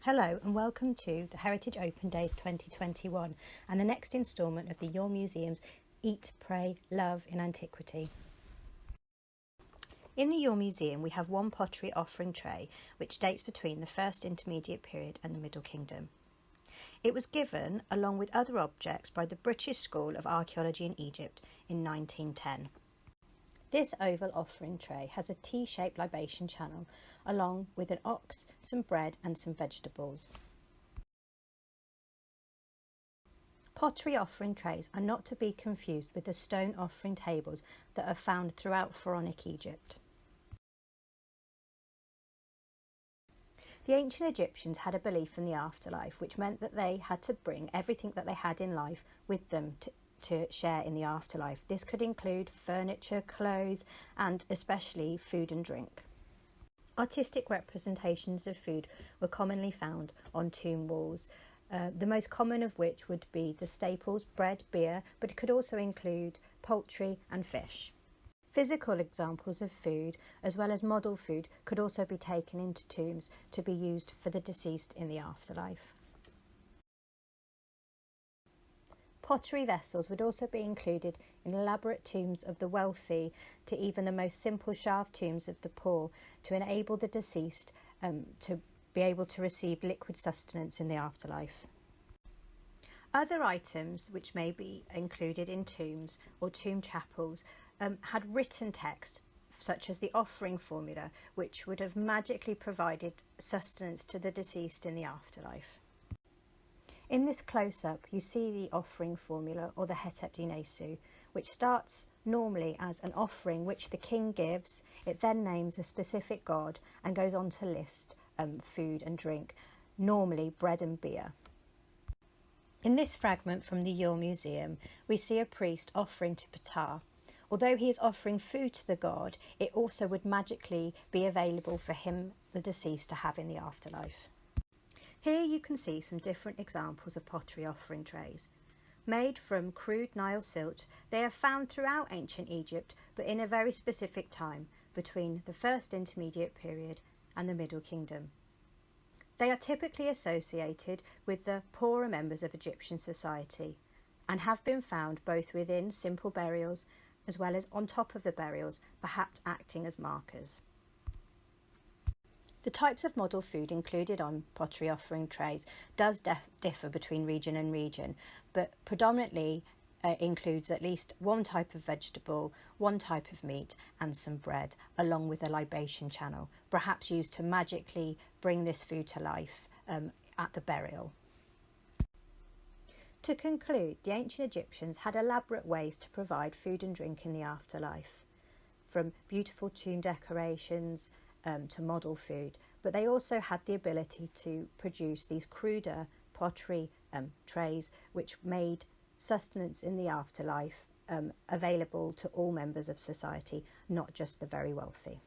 Hello and welcome to the Heritage Open Days 2021 and the next instalment of the Ure Museum's Eat, Pray, Love in Antiquity. In the Ure Museum we have one pottery offering tray which dates between the First Intermediate Period and the Middle Kingdom. It was given along with other objects by the British School of Archaeology in Egypt in 1910. This oval offering tray has a T-shaped libation channel along with an ox, some bread and some vegetables. Pottery offering trays are not to be confused with the stone offering tables that are found throughout Pharaonic Egypt. The ancient Egyptians had a belief in the afterlife, which meant that they had to bring everything that they had in life with them to share in the afterlife. This could include furniture, clothes, and especially food and drink. Artistic representations of food were commonly found on tomb walls, the most common of which would be the staples, bread, beer, but it could also include poultry and fish. Physical examples of food, as well as model food, could also be taken into tombs to be used for the deceased in the afterlife. Pottery vessels would also be included in elaborate tombs of the wealthy to even the most simple shaft tombs of the poor to enable the deceased to be able to receive liquid sustenance in the afterlife. Other items which may be included in tombs or tomb chapels had written text such as the offering formula, which would have magically provided sustenance to the deceased in the afterlife. In this close-up, you see the offering formula, or the Hetep Dinesu, which starts normally as an offering which the king gives. It then names a specific god and goes on to list food and drink, normally bread and beer. In this fragment from the Ure Museum, we see a priest offering to Ptah. Although he is offering food to the god, it also would magically be available for him, the deceased, to have in the afterlife. Here you can see some different examples of pottery offering trays. Made from crude Nile silt, they are found throughout ancient Egypt, but in a very specific time, between the First Intermediate Period and the Middle Kingdom. They are typically associated with the poorer members of Egyptian society and have been found both within simple burials as well as on top of the burials, perhaps acting as markers. The types of model food included on pottery offering trays does differ between region and region, but predominantly includes at least one type of vegetable, one type of meat and some bread, along with a libation channel, perhaps used to magically bring this food to life at the burial. To conclude, the ancient Egyptians had elaborate ways to provide food and drink in the afterlife, from beautiful tomb decorations to model food, but they also had the ability to produce these cruder pottery trays which made sustenance in the afterlife available to all members of society, not just the very wealthy.